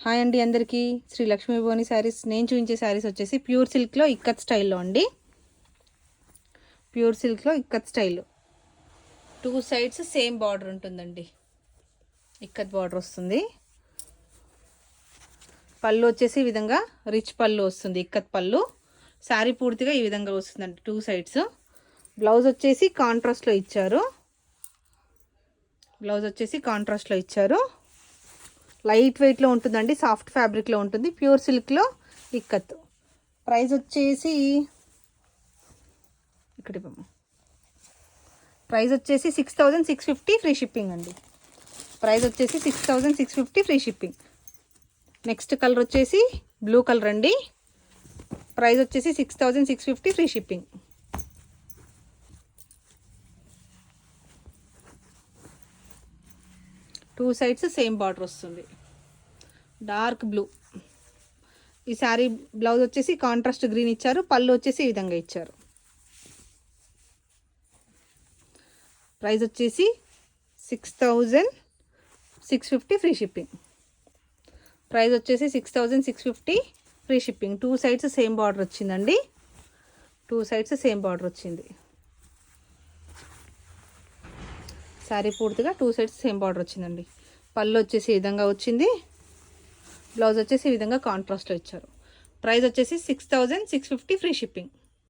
Hi అండి అందరికీ. శ్రీ లక్ష్మీ భువని శారీస్. నేను చూపించే శారీస్ వచ్చేసి ప్యూర్ సిల్క్లో ఇక్కత్ స్టైల్లో అండి. ప్యూర్ సిల్క్లో ikat style, 2 sides same border ఉంటుందండి. ఇక్కత్ బార్డర్ వస్తుంది. పళ్ళు వచ్చేసి ఈ విధంగా రిచ్ పళ్ళు వస్తుంది. ఇక్కత్ పళ్ళు. శారీ పూర్తిగా ఈ విధంగా వస్తుందండి 2 సైడ్స్. బ్లౌజ్ వచ్చేసి కాంట్రాస్ట్లో ఇచ్చారు. లైట్ వెయిట్లో ఉంటుందండి. సాఫ్ట్ ఫ్యాబ్రిక్లో ఉంటుంది. ప్యూర్ సిల్క్లో ఇక్కత్. ప్రైస్ వచ్చేసి 6650 ఫ్రీ షిప్పింగ్ అండి. ప్రైస్ వచ్చేసి 6650 ఫ్రీ షిప్పింగ్. నెక్స్ట్ కలర్ వచ్చేసి బ్లూ కలర్ అండి. ప్రైస్ వచ్చేసి 6650 free shipping. Two sides same border వస్తుంది. Dark blue. ఈ శారీ బ్లౌజ్ వచ్చేసి కాంట్రాస్ట్ గ్రీన్ ఇచ్చారు. పళ్ళు వచ్చేసి ఈ విధంగా ఇచ్చారు. ప్రైస్ వచ్చేసి 6650 ఫ్రీ షిప్పింగ్. ప్రైస్ వచ్చేసి 6650 free shipping. 2 sides same border వచ్చిందండి. 2 సైడ్స్ సేమ్ బార్డర్ వచ్చింది. శారీ పూర్తిగా 2 సైడ్స్ సేమ్ బార్డర్ వచ్చిందండి. పళ్ళు వచ్చేసి ఈ విధంగా వచ్చింది. బ్లౌజ్ వచ్చేసి ఈ విధంగా కాంట్రాస్ట్లో ఇచ్చారు. ప్రైస్ వచ్చేసి 6650 ఫ్రీ షిప్పింగ్.